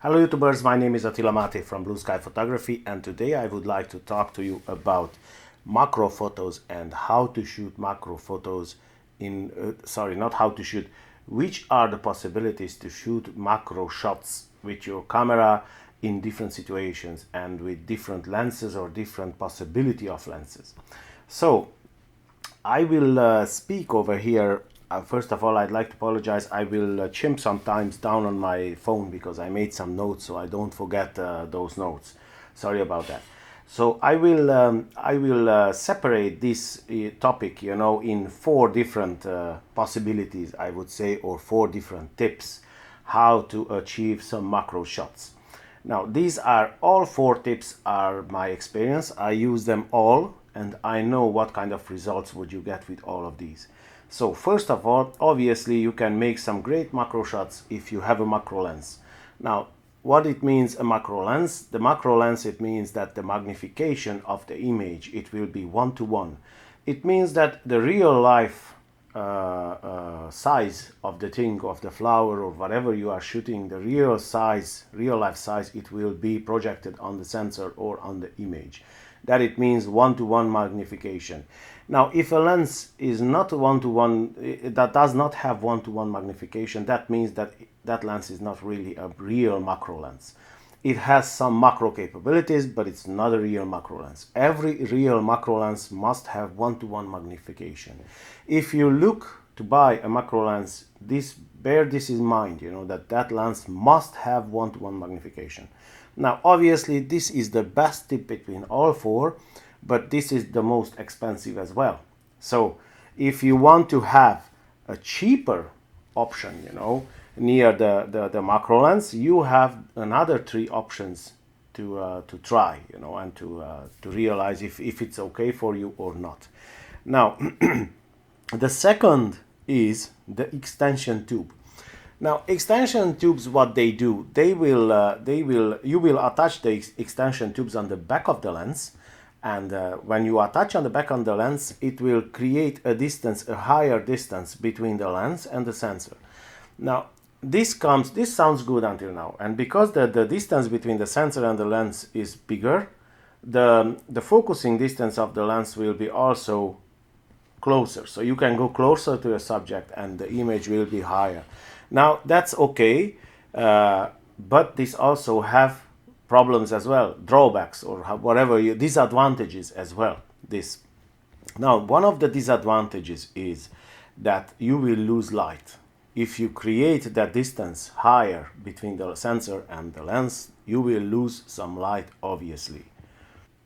Hello YouTubers, my name is Attila Mate from Blue Sky Photography, and today I would like to talk to you about macro photos and how to shoot macro photos not how to shoot, which are the possibilities to shoot macro shots with your camera in different situations and with different lenses or different possibility of lenses. So I will speak over here. First of all, I'd like to apologize. I will chimp sometimes down on my phone because I made some notes, so I don't forget those notes. Sorry about that. So I will separate this topic, in four different possibilities, I would say, or four different tips how to achieve some macro shots. Now, these are all four tips are my experience. I use them all and I know what kind of results would you get with all of these. So first of all, obviously you can make some great macro shots if you have a macro lens. Now, what it means a macro lens? The macro lens, it means that the magnification of the image, it will be 1:1. It means that the real life size of the thing, of the flower or whatever you are shooting, the real life size, it will be projected on the sensor or on the image. That it means 1:1 magnification. Now, if a lens is not 1:1, that does not have 1:1 magnification, that means that that lens is not really a real macro lens. It has some macro capabilities, but it's not a real macro lens. Every real macro lens must have 1:1 magnification. If you look to buy a macro lens, bear this in mind, that lens must have 1:1 magnification. Now, obviously, this is the best tip between all four, but this is the most expensive as well. So, if you want to have a cheaper option, near the macro lens, you have another three options to try, and to realize if it's okay for you or not. Now, the second is the extension tube. Now, extension tubes, what they do, you will attach the extension tubes on the back of the lens, and when you attach on the back of the lens, it will create a higher distance between the lens and the sensor. Now, this sounds good until now, and because the distance between the sensor and the lens is bigger, the focusing distance of the lens will be also closer, so you can go closer to the subject and the image will be higher. Now, that's okay, but this also have problems as well, drawbacks or whatever, disadvantages as well. Now, one of the disadvantages is that you will lose light. If you create that distance higher between the sensor and the lens, you will lose some light, obviously.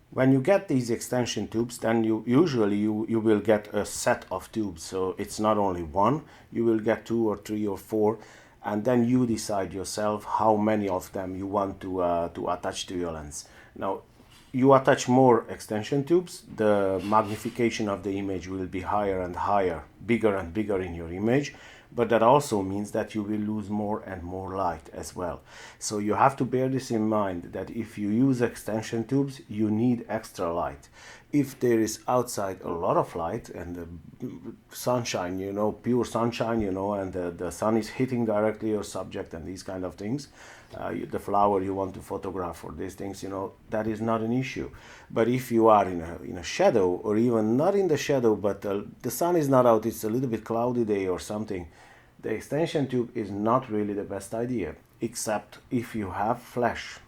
When you get these extension tubes, then you will get a set of tubes. So it's not only one, you will get 2 or 3 or 4, and then you decide yourself how many of them you want to attach to your lens. Now, you attach more extension tubes, the magnification of the image will be higher and higher, bigger and bigger in your image, but that also means that you will lose more and more light as well. So you have to bear this in mind, that if you use extension tubes, you need extra light. If there is outside a lot of light and the sunshine, pure sunshine, and the sun is hitting directly your subject and these kind of things, the flower you want to photograph or these things, that is not an issue. But if you are in a shadow, or even not in the shadow, but the sun is not out, it's a little bit cloudy day or something, the extension tube is not really the best idea, except if you have flash,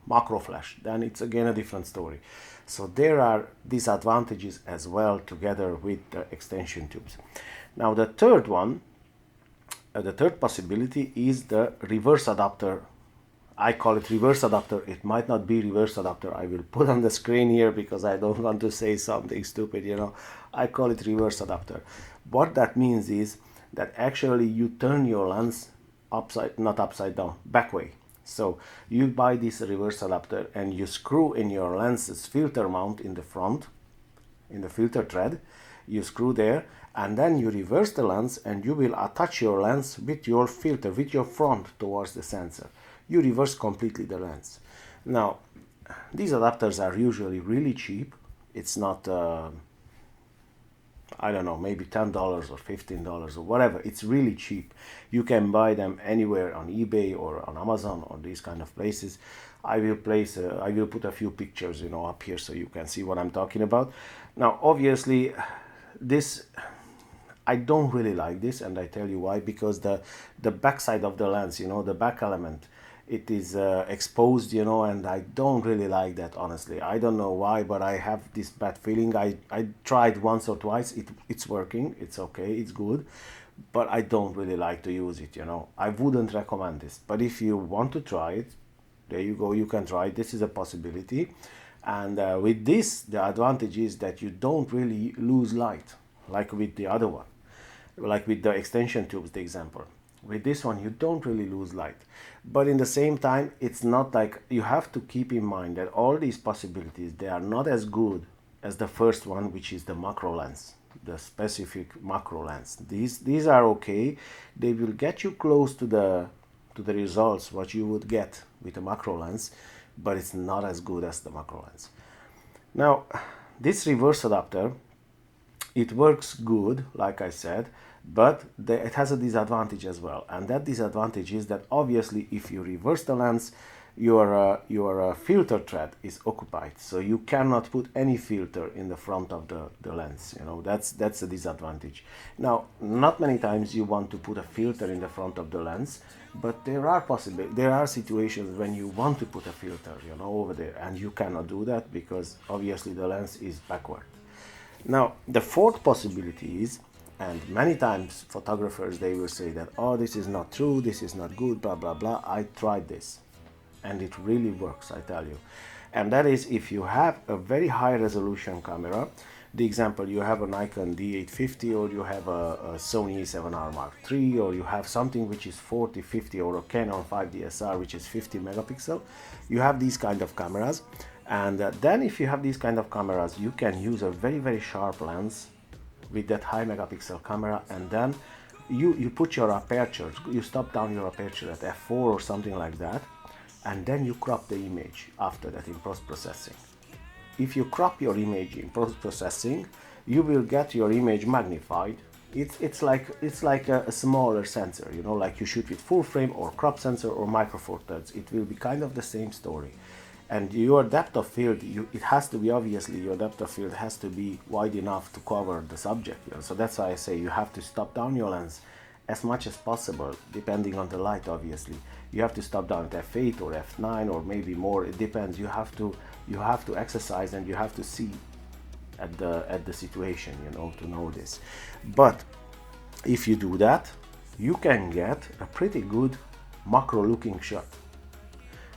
macro flash, then it's again a different story. So there are disadvantages as well together with the extension tubes. Now, the third possibility is the reverse adapter. I call it reverse adapter. It might not be reverse adapter. I will put on the screen here because I don't want to say something stupid, I call it reverse adapter. What that means is that actually you turn your lens not upside down, back way. So you buy this reverse adapter and you screw in your lens's filter mount in the front, in the filter thread, you screw there, and then you reverse the lens and you will attach your lens with your filter, with your front towards the sensor. You reverse completely the lens. Now, these adapters are usually really cheap. It's not I don't know, maybe $10 or $15 or whatever. It's really cheap. You can buy them anywhere on eBay or on Amazon or these kind of places. I will put a few pictures, you know, up here so you can see what I'm talking about. Now, obviously, this, I don't really like this, and I tell you why. Because the back side of the lens, you know, the back element, it is exposed, you know, and I don't really like that, honestly. I don't know why, but I have this bad feeling. I tried once or twice. It's working, it's okay, it's good, but I don't really like to use it, you know. I wouldn't recommend this, but if you want to try it, there you go, you can try it. This is a possibility. And with this, the advantage is that you don't really lose light like with the other one, like with the extension tubes, the example. With this one, you don't really lose light, but in the same time, it's not like, you have to keep in mind that all these possibilities, they are not as good as the first one, which is the macro lens, the specific macro lens. These are okay. They will get you close to the results what you would get with a macro lens, but it's not as good as the macro lens. Now, this reverse adapter, it works good, like I said, but it has a disadvantage as well. And that disadvantage is that obviously if you reverse the lens, your filter thread is occupied, so you cannot put any filter in the front of the lens, you know. That's a disadvantage. Now, not many times you want to put a filter in the front of the lens, but there are situations when you want to put a filter, you know, over there, and you cannot do that because obviously the lens is backward. Now, the fourth possibility is, and many times photographers, they will say that, oh, this is not true, this is not good, blah blah blah. I tried this and it really works, I tell you. And that is, if you have a very high resolution camera, the example, you have a Nikon D850, or you have a Sony A7R Mark III, or you have something which is 40, 50, or a Canon 5DSR which is 50 megapixel, you have these kind of cameras. And then if you have these kind of cameras, you can use a very, very sharp lens with that high megapixel camera, and then you put your aperture, you stop down your aperture at f4 or something like that, and then you crop the image after that in post-processing. If you crop your image in post-processing, you will get your image magnified. It's like a smaller sensor, you know, like you shoot with full frame or crop sensor or micro four thirds. It will be kind of the same story. And your depth of field, it has to be, obviously, your depth of field has to be wide enough to cover the subject. You know? So that's why I say you have to stop down your lens as much as possible, depending on the light, obviously. You have to stop down at f8 or f9 or maybe more. It depends. You have to exercise, and you have to see at the situation, you know, to know this. But if you do that, you can get a pretty good macro looking shot.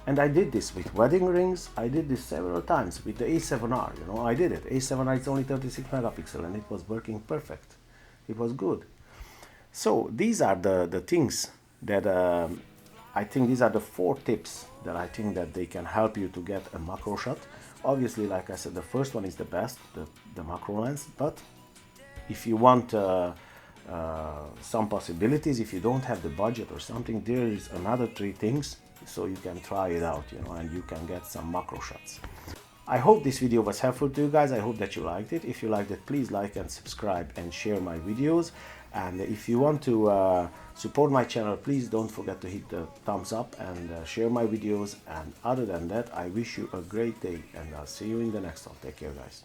And I did this with wedding rings. I did this several times with the A7R, you know, I did it. A7R is only 36 megapixel and it was working perfect. It was good. So these are the things that I think these are the 4 tips that I think that they can help you to get a macro shot. Obviously, like I said, the first one is the best, the macro lens, but if you want some possibilities, if you don't have the budget or something, there is another 3 things, so you can try it out, you know, and you can get some macro shots. I hope this video was helpful to you guys. I hope that you liked it. If you liked it, please like and subscribe and share my videos. And if you want to support my channel, please don't forget to hit the thumbs up and share my videos. And other than that, I wish you a great day, and I'll see you in the next one. Take care, guys.